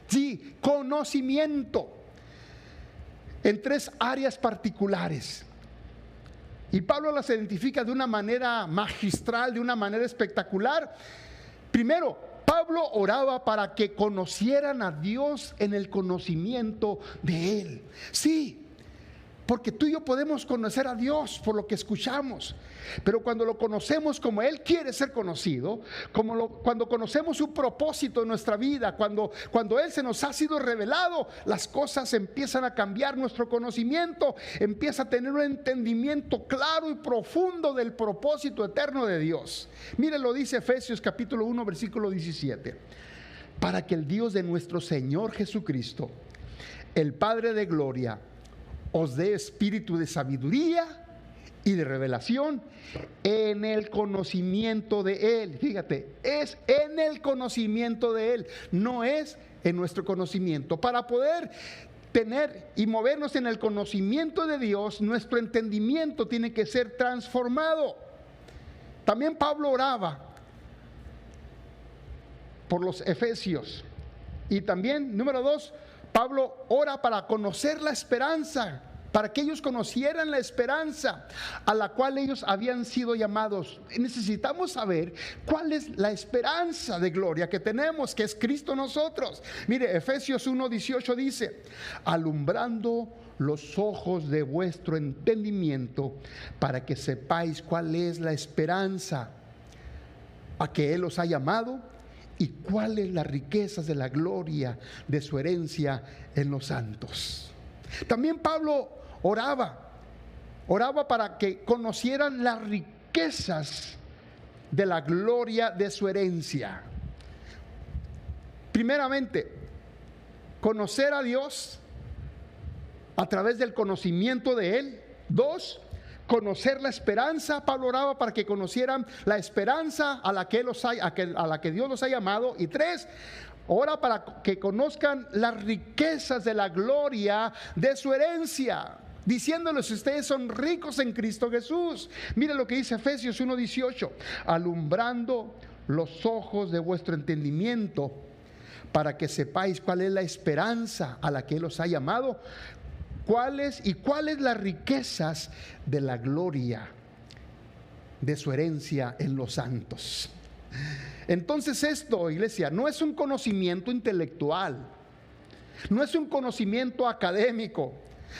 Sí, conocimiento en 3 áreas particulares. Y Pablo las identifica de una manera magistral, de una manera espectacular. Primero, Pablo oraba para que conocieran a Dios en el conocimiento de Él. Sí, porque tú y yo podemos conocer a Dios por lo que escuchamos, pero cuando lo conocemos como Él quiere ser conocido, cuando conocemos su propósito en nuestra vida, cuando Él se nos ha sido revelado, las cosas empiezan a cambiar. Nuestro conocimiento empieza a tener un entendimiento claro y profundo del propósito eterno de Dios. Mire, lo dice Efesios capítulo 1 versículo 17: para que el Dios de nuestro Señor Jesucristo, el Padre de gloria, os dé espíritu de sabiduría y de revelación en el conocimiento de Él. Fíjate, es en el conocimiento de Él, no es en nuestro conocimiento. Para poder tener y movernos en el conocimiento de Dios, nuestro entendimiento tiene que ser transformado. También Pablo oraba por los efesios. Y también, número 2, Pablo ora para conocer la esperanza, para que ellos conocieran la esperanza a la cual ellos habían sido llamados. Necesitamos saber cuál es la esperanza de gloria que tenemos, que es Cristo en nosotros. Mire, Efesios 1:18 dice: alumbrando los ojos de vuestro entendimiento, para que sepáis cuál es la esperanza a que Él os ha llamado, y cuáles las riquezas de la gloria de su herencia en los santos. También Pablo oraba para que conocieran las riquezas de la gloria de su herencia. Primeramente, conocer a Dios a través del conocimiento de Él. 2, conocer la esperanza. Pablo oraba para que conocieran la esperanza a la que Dios los ha llamado. Y 3, ora para que conozcan las riquezas de la gloria de su herencia, diciéndoles: ustedes son ricos en Cristo Jesús. Mire lo que dice Efesios 1:18: alumbrando los ojos de vuestro entendimiento, para que sepáis cuál es la esperanza a la que Él os ha llamado, cuáles las riquezas de la gloria de su herencia en los santos. Entonces esto, iglesia, no es un conocimiento intelectual, no es un conocimiento académico,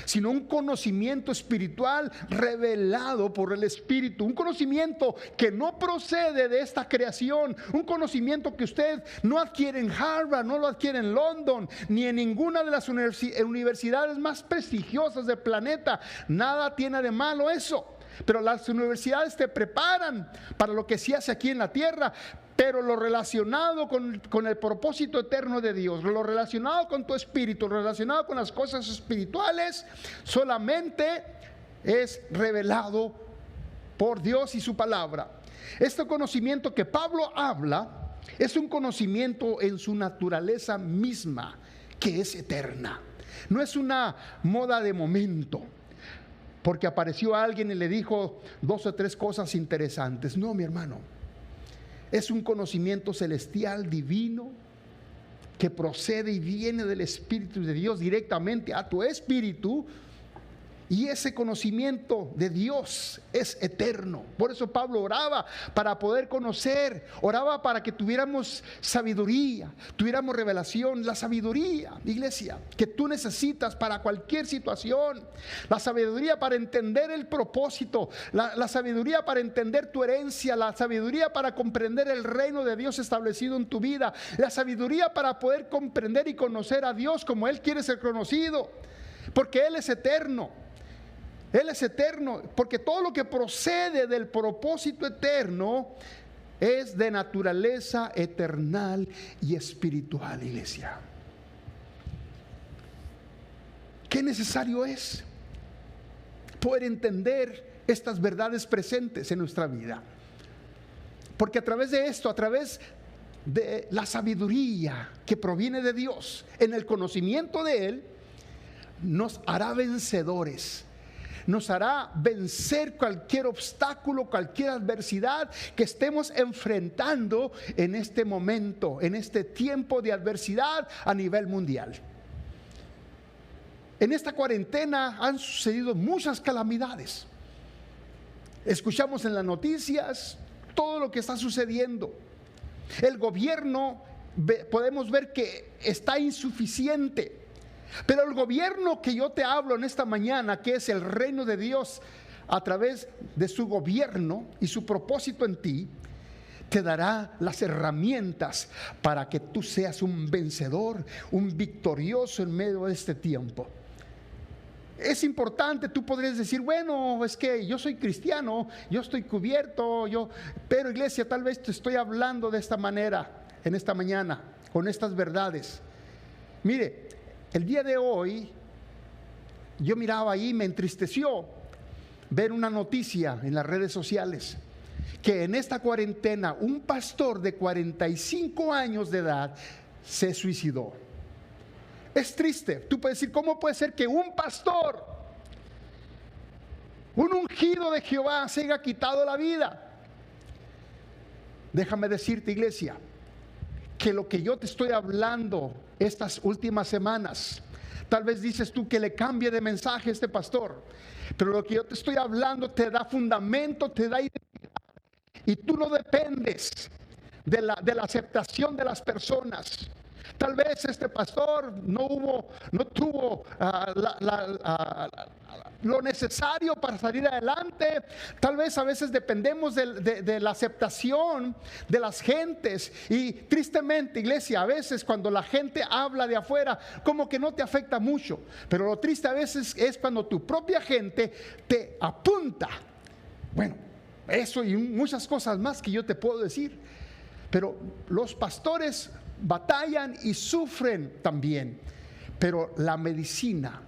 sino un conocimiento espiritual revelado por el Espíritu, un conocimiento que no procede de esta creación, un conocimiento que usted no adquiere en Harvard, no lo adquiere en London, ni en ninguna de las universidades más prestigiosas del planeta. Nada tiene de malo eso, pero las universidades te preparan para lo que se hace aquí en la tierra. Pero lo relacionado con el propósito eterno de Dios, lo relacionado con tu espíritu, lo relacionado con las cosas espirituales, solamente es revelado por Dios y su palabra. Este conocimiento que Pablo habla es un conocimiento en su naturaleza misma, que es eterna. No es una moda de momento, porque apareció alguien y le dijo 2 o 3 cosas interesantes. No, mi hermano. Es un conocimiento celestial, divino, que procede y viene del Espíritu de Dios directamente a tu espíritu. Y ese conocimiento de Dios es eterno. Por eso Pablo oraba para poder conocer, oraba para que tuviéramos sabiduría, tuviéramos revelación. La sabiduría, iglesia, que tú necesitas para cualquier situación. La sabiduría para entender el propósito, la sabiduría para entender tu herencia, la sabiduría para comprender el reino de Dios establecido en tu vida, la sabiduría para poder comprender y conocer a Dios como Él quiere ser conocido, porque Él es eterno. Él es eterno, porque todo lo que procede del propósito eterno es de naturaleza eternal y espiritual, iglesia. ¿Qué necesario es poder entender estas verdades presentes en nuestra vida? Porque a través de esto, a través de la sabiduría que proviene de Dios, en el conocimiento de Él, nos hará vencedores. Nos hará vencer cualquier obstáculo, cualquier adversidad que estemos enfrentando en este momento, en este tiempo de adversidad a nivel mundial. En esta cuarentena han sucedido muchas calamidades. Escuchamos en las noticias todo lo que está sucediendo. El gobierno, podemos ver que está insuficiente. Pero el gobierno que yo te hablo en esta mañana, que es el reino de Dios, a través de su gobierno y su propósito en ti, te dará las herramientas para que tú seas un vencedor, un victorioso en medio de este tiempo. Es importante, tú podrías decir, bueno, es que yo soy cristiano, yo estoy cubierto, pero iglesia, tal vez te estoy hablando de esta manera en esta mañana, con estas verdades. Mire, el día de hoy yo miraba ahí, me entristeció ver una noticia en las redes sociales que en esta cuarentena un pastor de 45 años de edad se suicidó. Es triste. Tú puedes decir, ¿cómo puede ser que un pastor, un ungido de Jehová, se haya quitado la vida? Déjame decirte, iglesia, que lo que yo te estoy hablando estas últimas semanas, tal vez dices tú que le cambie de mensaje a este pastor, pero lo que yo te estoy hablando te da fundamento, te da identidad, y tú no dependes de la aceptación de las personas. Tal vez este pastor no tuvo lo necesario para salir adelante. Tal vez a veces dependemos de la aceptación de las gentes. Y tristemente, iglesia, a veces cuando la gente habla de afuera, como que no te afecta mucho. Pero lo triste a veces es cuando tu propia gente te apunta. Bueno, eso y muchas cosas más que yo te puedo decir. Pero los pastores batallan y sufren también. Pero la medicina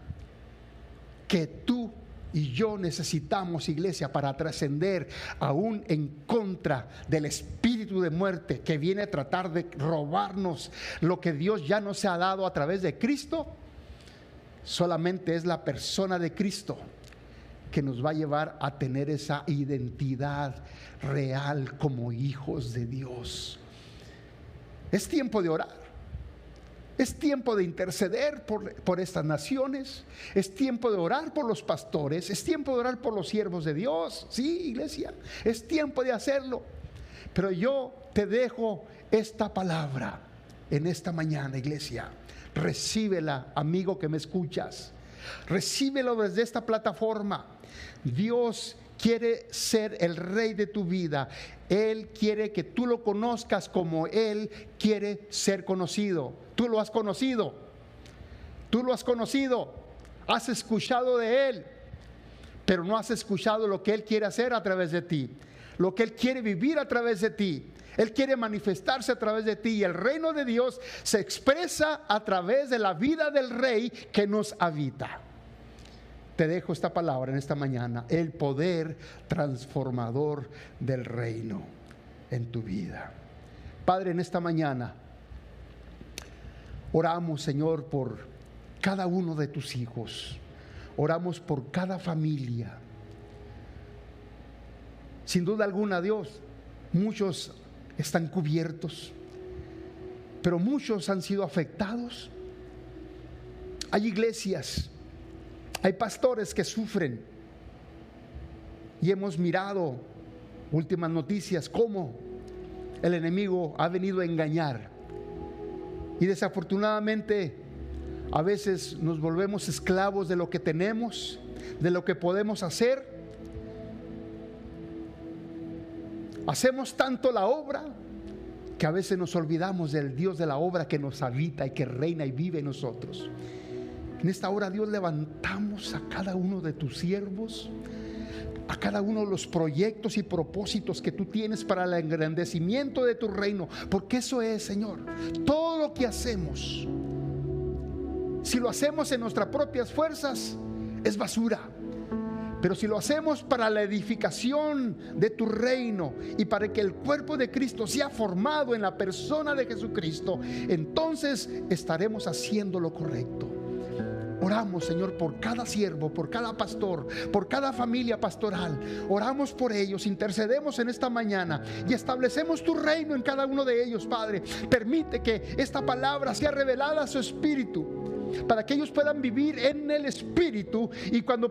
que tú y yo necesitamos, iglesia, para trascender aún en contra del espíritu de muerte que viene a tratar de robarnos lo que Dios ya nos ha dado a través de Cristo, solamente es la persona de Cristo que nos va a llevar a tener esa identidad real como hijos de Dios. Es tiempo de orar. Es tiempo de interceder por estas naciones. Es tiempo de orar por los pastores. Es tiempo de orar por los siervos de Dios. Sí, iglesia, es tiempo de hacerlo. Pero yo te dejo esta palabra en esta mañana, iglesia. Recíbela, amigo que me escuchas. Recíbelo desde esta plataforma. Dios quiere ser el rey de tu vida. Él quiere que tú lo conozcas como Él quiere ser conocido. Tú lo has conocido. Tú lo has conocido. Has escuchado de Él, pero no has escuchado lo que Él quiere hacer a través de ti. Lo que Él quiere vivir a través de ti. Él quiere manifestarse a través de ti. Y el reino de Dios se expresa a través de la vida del Rey que nos habita. Te dejo esta palabra en esta mañana: el poder transformador del reino en tu vida. Padre, en esta mañana oramos, Señor, por cada uno de tus hijos. Oramos por cada familia. Sin duda alguna, Dios, muchos están cubiertos, pero muchos han sido afectados. Hay iglesias, hay pastores que sufren, y hemos mirado últimas noticias cómo el enemigo ha venido a engañar, y desafortunadamente a veces nos volvemos esclavos de lo que tenemos, de lo que podemos hacer. Hacemos tanto la obra que a veces nos olvidamos del Dios de la obra que nos habita y que reina y vive en nosotros. En esta hora, Dios, levantamos a cada uno de tus siervos, a cada uno de los proyectos y propósitos que tú tienes para el engrandecimiento de tu reino, porque eso es, Señor, todo lo que hacemos. Si lo hacemos en nuestras propias fuerzas, es basura. Pero si lo hacemos para la edificación de tu reino y para que el cuerpo de Cristo sea formado en la persona de Jesucristo, entonces estaremos haciendo lo correcto. Oramos, Señor, por cada siervo, por cada pastor, por cada familia pastoral. Oramos por ellos, intercedemos en esta mañana y establecemos tu reino en cada uno de ellos, Padre. Permite que esta palabra sea revelada a su espíritu, para que ellos puedan vivir en el Espíritu, y cuando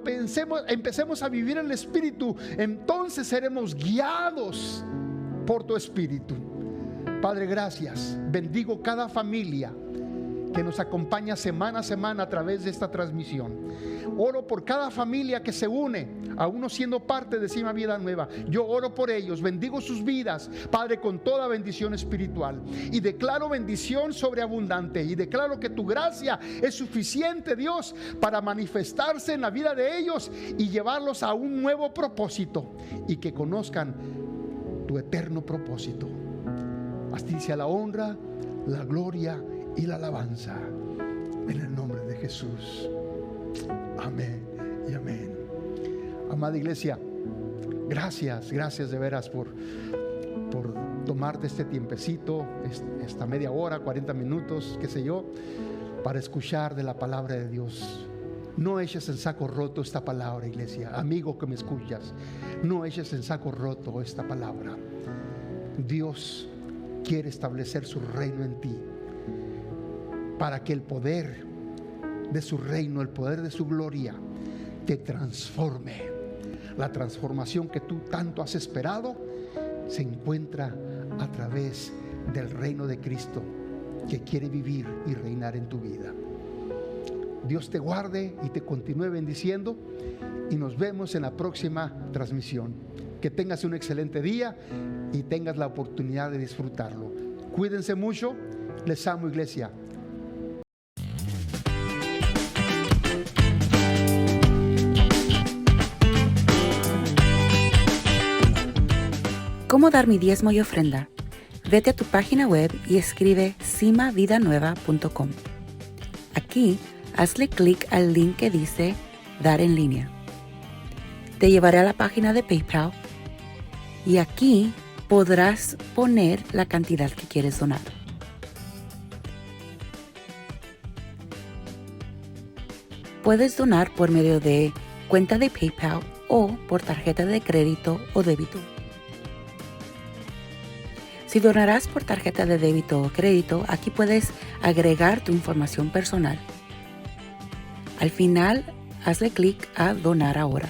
empecemos a vivir en el Espíritu, entonces seremos guiados por tu Espíritu. Padre, gracias. Bendigo cada familia que nos acompaña semana a semana a través de esta transmisión. Oro por cada familia que se une a uno siendo parte de Cima Vida Nueva. Yo oro por ellos, bendigo sus vidas, Padre, con toda bendición espiritual, y declaro bendición sobreabundante, y declaro que tu gracia es suficiente, Dios, para manifestarse en la vida de ellos y llevarlos a un nuevo propósito, y que conozcan tu eterno propósito. A ti sea la honra, la gloria y la alabanza, en el nombre de Jesús. Amén y amén. Amada iglesia, gracias de veras por tomarte este tiempecito, esta media hora, 40 minutos, qué sé yo, para escuchar de la palabra de Dios. No eches en saco roto esta palabra, iglesia. Amigo que me escuchas, no eches en saco roto esta palabra. Dios quiere establecer su reino en ti, para que el poder de su reino, el poder de su gloria, te transforme. La transformación que tú tanto has esperado se encuentra a través del reino de Cristo, que quiere vivir y reinar en tu vida. Dios te guarde y te continúe bendiciendo, y nos vemos en la próxima transmisión. Que tengas un excelente día y tengas la oportunidad de disfrutarlo. Cuídense mucho. Les amo, iglesia. ¿Cómo dar mi diezmo y ofrenda? Vete a tu página web y escribe cimavidanueva.com. Aquí, hazle clic al link que dice Dar en línea. Te llevaré a la página de PayPal, y aquí podrás poner la cantidad que quieres donar. Puedes donar por medio de cuenta de PayPal o por tarjeta de crédito o débito. Si donarás por tarjeta de débito o crédito, aquí puedes agregar tu información personal. Al final, hazle clic a Donar ahora.